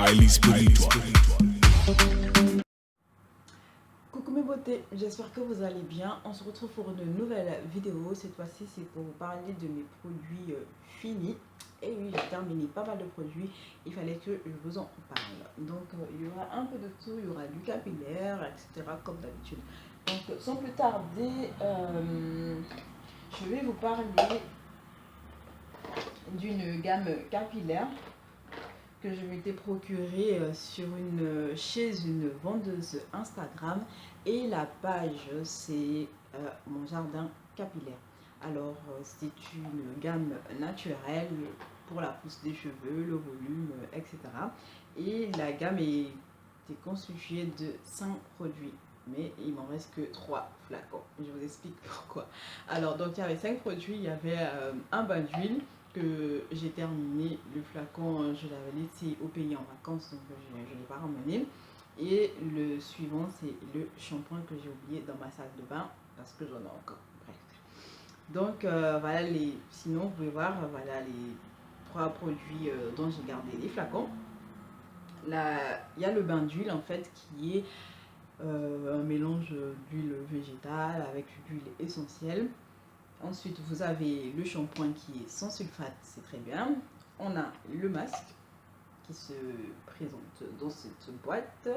highly spiritual. Coucou mes beautés, j'espère que vous allez bien. On se retrouve pour une nouvelle vidéo. Cette fois-ci, c'est pour vous parler de mes produits finis. Et oui, j'ai terminé pas mal de produits. Il fallait que je vous en parle. Donc, il y aura un peu de tout. Il y aura du capillaire, etc. comme d'habitude. Donc, sans plus tarder, je vais vous parler d'une gamme capillaire que je m'étais procurée chez une vendeuse Instagram, et la page c'est mon jardin capillaire. Alors c'est une gamme naturelle pour la pousse des cheveux, le volume, etc. Et la gamme est constituée de 5 produits, mais il m'en reste que 3 flacons. Je vous explique pourquoi. Alors donc il y avait 5 produits. Il y avait un bain d'huile que j'ai terminé. Le flacon, je l'avais laissé au pays en vacances, donc je ne l'ai pas ramené. Et le suivant, c'est le shampoing que j'ai oublié dans ma salle de bain parce que j'en ai encore. Bref. Donc voilà sinon vous pouvez voir, voilà les 3 produits dont j'ai gardé les flacons. Là, il y a le bain d'huile en fait qui est un mélange d'huile végétale avec l'huile essentielle. Ensuite, vous avez le shampoing qui est sans sulfate, c'est très bien. On a le masque qui se présente dans cette boîte.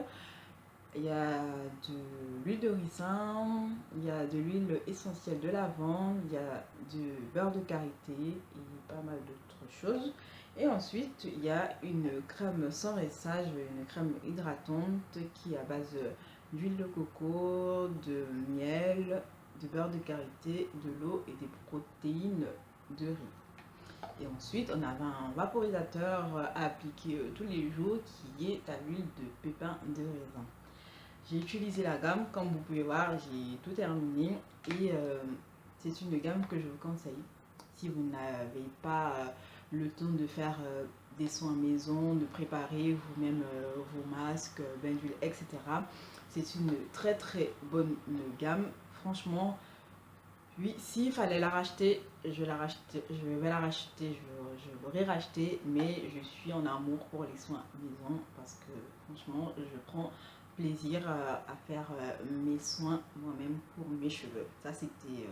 Il y a de l'huile de ricin, il y a de l'huile essentielle de lavande, il y a du beurre de karité et pas mal d'autres choses. Et ensuite, il y a une crème sans rinçage, une crème hydratante qui est à base d'huile de coco, de miel, de beurre de karité, de l'eau et des protéines de riz. Et ensuite, on avait un vaporisateur à appliquer tous les jours qui est à l'huile de pépins de raisin. J'ai utilisé la gamme, comme vous pouvez voir, j'ai tout terminé et c'est une gamme que je vous conseille. Si vous n'avez pas le temps de faire des soins maison, de préparer vous-même vos masques, bains d'huile, etc. C'est une très bonne gamme. Franchement, oui, s'il fallait la racheter, je vais la racheter, je l'aurais racheté, mais je suis en amour pour les soins maison parce que franchement, je prends plaisir à faire mes soins moi-même pour mes cheveux. Ça, c'était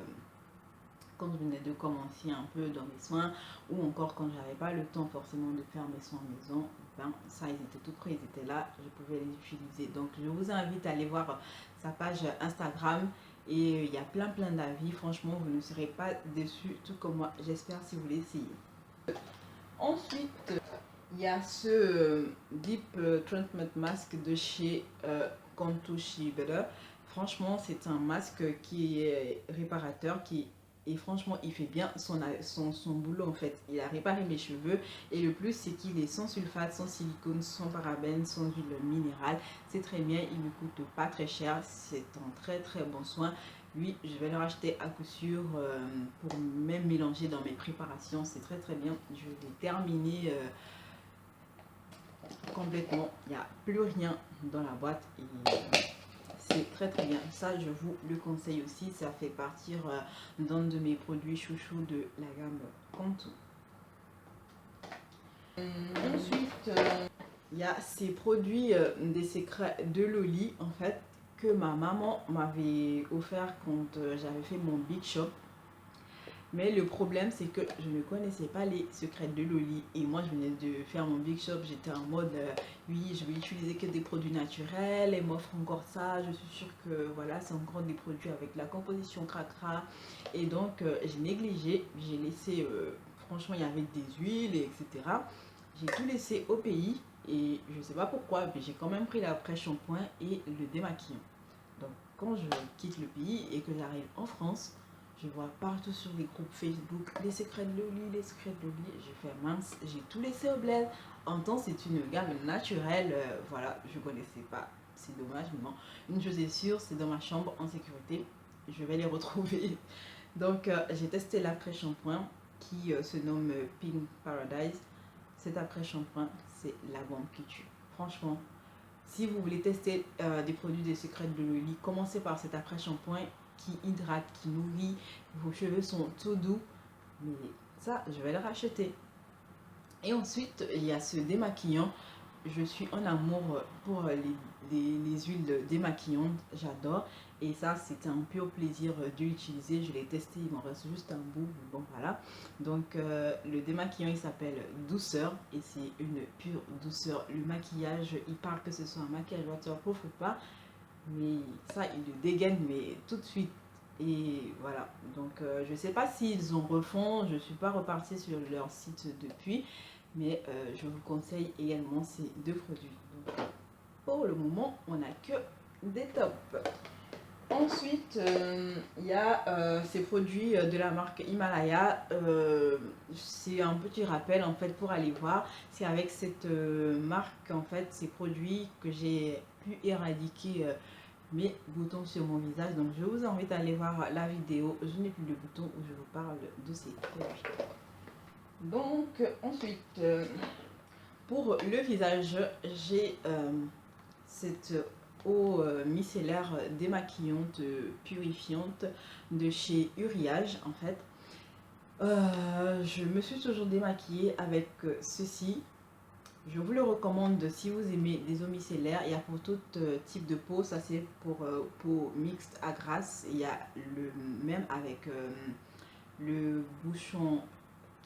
quand je venais de commencer un peu dans mes soins, ou encore quand j'avais pas le temps forcément de faire mes soins maison. Ben, ça, ils étaient tout prêts, ils étaient là, je pouvais les utiliser. Donc, je vous invite à aller voir sa page Instagram. Et il y a plein d'avis. Franchement, vous ne serez pas déçus, tout comme moi. J'espère, si vous l'essayez. Ensuite, il y a ce Deep Treatment Mask de chez Contoshi Better. Franchement, c'est un masque qui est réparateur, et franchement, il fait bien son boulot en fait. Il a réparé mes cheveux, et le plus, c'est qu'il est sans sulfate, sans silicone, sans parabènes, sans huile minérale. C'est très bien, il ne coûte pas très cher. C'est un très bon soin. Lui, je vais le racheter à coup sûr pour même mélanger dans mes préparations. C'est très bien. Je l'ai terminé complètement. Il n'y a plus rien dans la boîte. Et c'est très bien. Ça, je vous le conseille aussi. Ça fait partir d'un de mes produits chouchous de la gamme Contour. Ensuite, il y a ces produits des secrets de Loli en fait, que ma maman m'avait offert quand j'avais fait mon Big Shop. Mais le problème, c'est que je ne connaissais pas les secrets de Loli. Et moi, je venais de faire mon Big Shop. J'étais en mode, oui, je vais utiliser que des produits naturels. Elle m'offre encore ça. Je suis sûre que voilà, c'est encore des produits avec la composition cracra. Et donc, j'ai négligé. J'ai laissé, franchement, il y avait des huiles, etc. J'ai tout laissé au pays. Et je ne sais pas pourquoi, mais j'ai quand même pris l'après-shampoing et le démaquillant. Donc, quand je quitte le pays et que j'arrive en France, je vois partout sur les groupes Facebook les secrets de Loli, les secrets de Loli. J'ai fait mince, j'ai tout laissé au bled. En temps, c'est une gamme naturelle. Voilà, je ne connaissais pas. C'est dommage, mais non. Une chose est sûre, c'est dans ma chambre en sécurité. Je vais les retrouver. Donc, j'ai testé l'après-shampoing qui se nomme Pink Paradise. Cet après-shampoing, c'est la bombe qui tue. Franchement, si vous voulez tester des produits des secrets de Loli, commencez par cet après-shampoing qui hydrate, qui nourrit. Vos cheveux sont tout doux. Mais ça, je vais le racheter. Et ensuite, il y a ce démaquillant je suis en amour pour les huiles démaquillantes, j'adore. Et ça, c'était un pur plaisir de l'utiliser. Je l'ai testé, il m'en reste juste un bout. Bon, voilà. Donc, le démaquillant, il s'appelle Douceur. Et c'est une pure douceur. Le maquillage, il parle que ce soit un maquillage waterproof ou pas. Mais ça, il le dégaine, mais tout de suite. Et voilà. Donc, je ne sais pas s'ils ont refont. Je ne suis pas repartie sur leur site depuis. Mais je vous conseille également ces deux produits. Donc, pour le moment, on n'a que des tops. Ensuite, il y a ces produits de la marque Himalaya. C'est un petit rappel en fait pour aller voir. C'est avec cette marque en fait, ces produits que j'ai pu éradiquer mes boutons sur mon visage. Donc je vous invite à aller voir la vidéo. Je n'ai plus de boutons où je vous parle de ces produits. Donc ensuite, pour le visage, j'ai cette eau micellaire démaquillante, purifiante de chez Uriage en fait. Je me suis toujours démaquillée avec ceci. Je vous le recommande si vous aimez des eaux micellaires. Il y a pour tout type de peau. Ça c'est pour peau mixte à grasse. Il y a le même avec le bouchon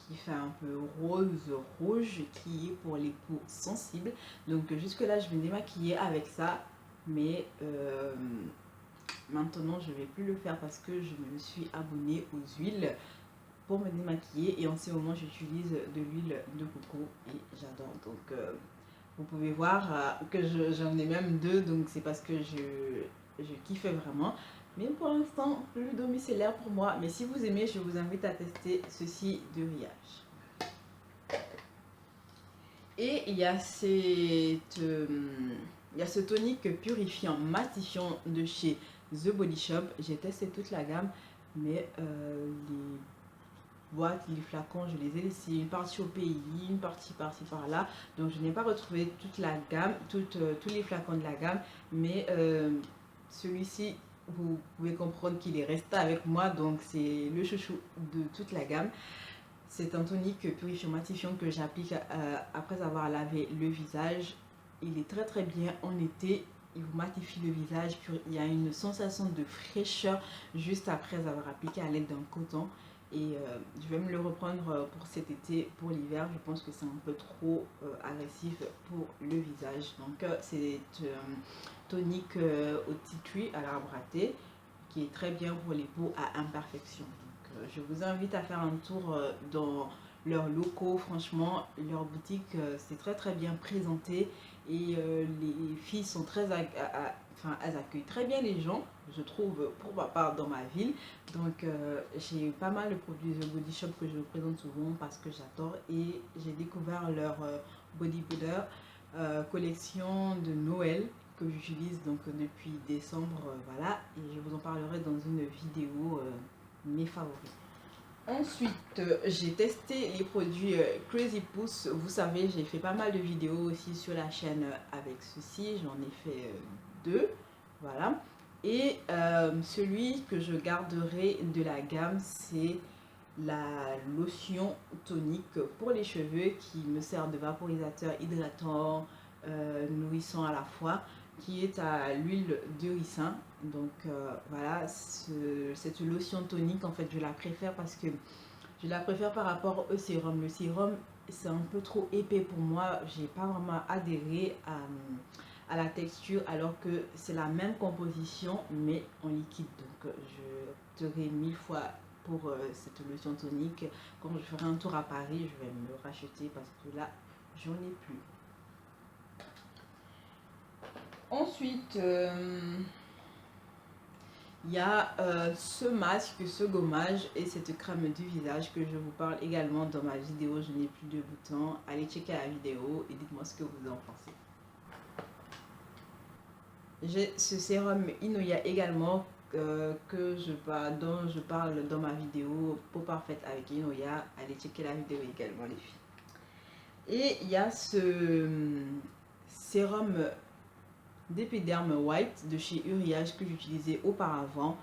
qui fait un peu rose rouge qui est pour les peaux sensibles. Donc jusque là je vais démaquiller avec ça, mais maintenant je vais plus le faire parce que je me suis abonnée aux huiles pour me démaquiller et en ce moment j'utilise de l'huile de coco et j'adore. Donc vous pouvez voir que j'en ai même deux, donc c'est parce que je kiffe vraiment. Mais pour l'instant, le domiciliaire pour moi. Mais si vous aimez, je vous invite à tester ceci de Riage. Et il y a ce tonique purifiant matifiant de chez The Body Shop. J'ai testé toute la gamme, mais les boîtes, les flacons, je les ai laissés une partie au pays, une partie par-ci par-là. Donc je n'ai pas retrouvé toute la gamme, tous les flacons de la gamme, mais celui-ci, vous pouvez comprendre qu'il est resté avec moi, donc c'est le chouchou de toute la gamme. C'est un tonique purifiant matifiant que j'applique après avoir lavé le visage. Il est très très bien en été, il vous matifie le visage, puis il y a une sensation de fraîcheur juste après avoir appliqué à l'aide d'un coton. Et je vais me le reprendre pour cet été, pour l'hiver. Je pense que c'est un peu trop agressif pour le visage. Donc c'est tonique au tea tree à l'arbre à thé qui est très bien pour les peaux à imperfection. Donc je vous invite à faire un tour dans leurs locaux. Franchement, leur boutique c'est très très bien présenté et les filles sont très enfin, elles accueillent très bien les gens, je trouve, pour ma part dans ma ville. Donc j'ai pas mal de produits The Body Shop que je vous présente souvent parce que j'adore, et j'ai découvert leur body powder collection de Noël que j'utilise donc depuis décembre, voilà, et je vous en parlerai dans une vidéo mes favoris. Ensuite, j'ai testé les produits Crazy Puss. Vous savez, j'ai fait pas mal de vidéos aussi sur la chaîne avec ceci. J'en ai fait deux. Voilà. Et celui que je garderai de la gamme, c'est la lotion tonique pour les cheveux qui me sert de vaporisateur hydratant, nourrissant à la fois, qui est à l'huile de ricin. Donc voilà, cette lotion tonique en fait je la préfère parce que je la préfère par rapport au sérum. Le sérum c'est un peu trop épais pour moi, j'ai pas vraiment adhéré à la texture, alors que c'est la même composition mais en liquide. Donc je opterai 1000 fois pour cette lotion tonique. Quand je ferai un tour à Paris, je vais me le racheter parce que là j'en ai plus. Ensuite, il y a ce masque, ce gommage et cette crème du visage que je vous parle également dans ma vidéo. Je n'ai plus de boutons. Allez checker la vidéo et dites-moi ce que vous en pensez. J'ai ce sérum Inoya également dont je parle dans ma vidéo Peau parfaite avec Inoya. Allez checker la vidéo également les filles. Et il y a ce sérum d'épiderme white de chez Uriage que j'utilisais auparavant.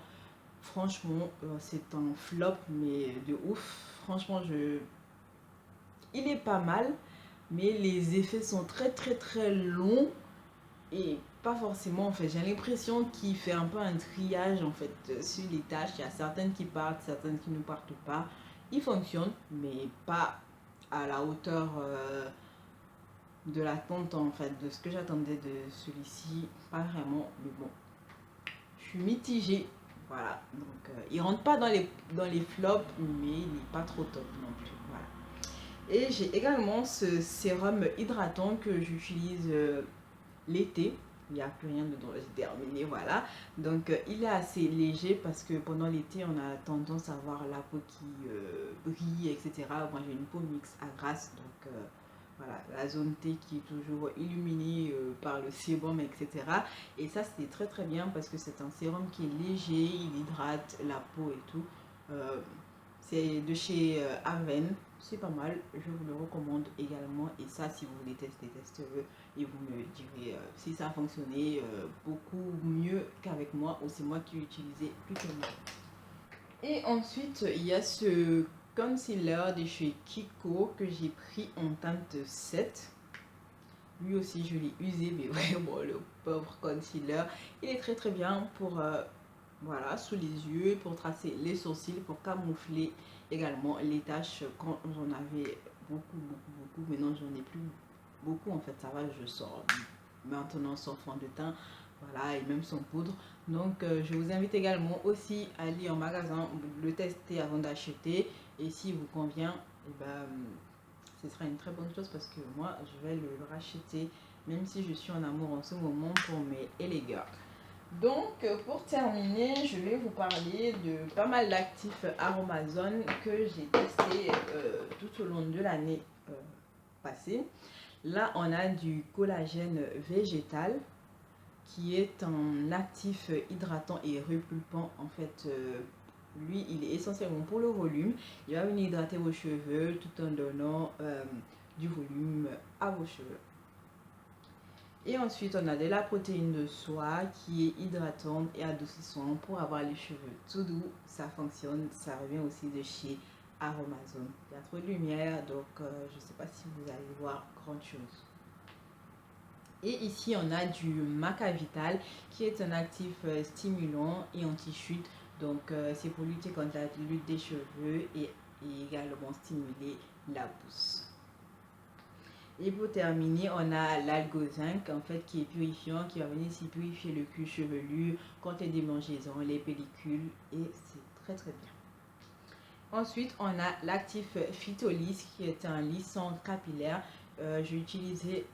Franchement c'est un flop mais de ouf. Franchement il est pas mal, mais les effets sont très longs et pas forcément en fait. J'ai l'impression qu'il fait un peu un triage en fait sur les tâches. Il y a certaines qui partent, certaines qui ne partent pas. Il fonctionne, mais pas à la hauteur de l'attente en fait, de ce que j'attendais de celui-ci. Pas vraiment, mais bon, je suis mitigée. Voilà, donc il rentre pas dans les flops, mais il n'est pas trop top non plus. Voilà. Et j'ai également ce sérum hydratant que j'utilise l'été. Il n'y a plus rien dedans, j'ai terminé, voilà. Donc il est assez léger parce que pendant l'été, on a tendance à avoir la peau qui brille, etc. Moi, j'ai une peau mixte à grasse, donc voilà, la zone T qui est toujours illuminée par le sébum, etc. Et ça, c'est très bien parce que c'est un sérum qui est léger, il hydrate la peau et tout. C'est de chez Aven, c'est pas mal, je vous le recommande également. Et ça, si vous voulez tester, testez-le et vous me direz si ça a fonctionné beaucoup mieux qu'avec moi ou c'est moi qui l'ai utilisé plutôt mal. Et ensuite, il y a ce concealer de chez Kiko que j'ai pris en teinte 7. Lui aussi, je l'ai usé, mais vraiment, le pauvre concealer, il est très bien pour voilà, sous les yeux, pour tracer les sourcils, pour camoufler également les taches quand j'en avais beaucoup. Maintenant, j'en ai plus beaucoup en fait, ça va, je sors maintenant sans fond de teint, voilà, et même sans poudre. Donc je vous invite également aussi à aller en magasin, le tester avant d'acheter, et s'il vous convient, et ben, ce sera une très bonne chose parce que moi je vais le racheter, même si je suis en amour en ce moment pour mes Elegir. Donc pour terminer, je vais vous parler de pas mal d'actifs Aromazone que j'ai testé tout au long de l'année passée. Là, on a du collagène végétal qui est un actif hydratant et repulpant. En fait, lui, il est essentiellement pour le volume. Il va venir hydrater vos cheveux tout en donnant du volume à vos cheveux. Et ensuite, on a de la protéine de soie qui est hydratante et adoucissante pour avoir les cheveux tout doux. Ça fonctionne, ça revient aussi de chez Aromazone. Il y a trop de lumière, donc je ne sais pas si vous allez voir grand chose. Et ici, on a du Maca Vital qui est un actif stimulant et anti-chute. Donc, c'est pour lutter contre la lutte des cheveux et également stimuler la pousse. Et pour terminer, on a l'algozinc en fait qui est purifiant, qui va venir ici purifier le cuir chevelu contre les démangeaisons, les pellicules, et c'est très bien. Ensuite, on a l'actif Phytolisse qui est un lissant capillaire. J'ai utilisé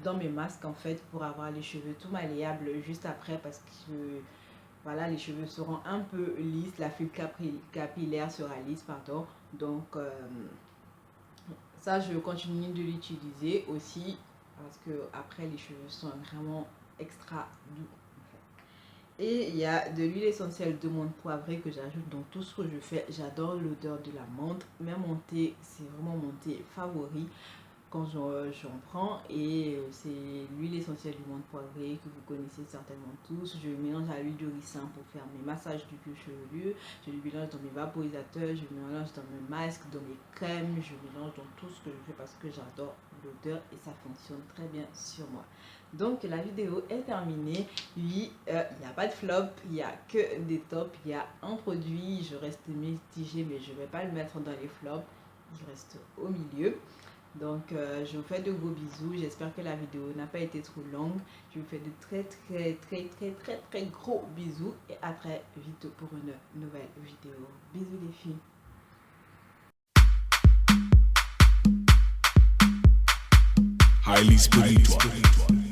dans mes masques en fait pour avoir les cheveux tout malléables juste après parce que voilà, les cheveux seront un peu lisses, la fibre capillaire sera lisse, pardon. Donc ça, je continue de l'utiliser aussi parce que après les cheveux sont vraiment extra doux. Et il y a de l'huile essentielle de menthe poivrée que j'ajoute dans tout ce que je fais. J'adore l'odeur de la menthe. Même mon thé, c'est vraiment mon thé favori quand j'en prends. Et c'est l'huile essentielle de menthe poivrée que vous connaissez certainement tous. Je mélange à l'huile de ricin pour faire mes massages du cuir chevelu. Je le mélange dans mes vaporisateurs, je le mélange dans mes masques, dans mes crèmes. Je mélange dans tout ce que je fais parce que j'adore l'odeur et ça fonctionne très bien sur moi. Donc la vidéo est terminée. Oui, il n'y a pas de flop, il n'y a que des tops. Il y a un produit, je reste mitigée, mais je ne vais pas le mettre dans les flops. Il reste au milieu. Donc je vous fais de gros bisous. J'espère que la vidéo n'a pas été trop longue. Je vous fais de très gros bisous. Et à très vite pour une nouvelle vidéo. Bisous les filles. Highly spiritual.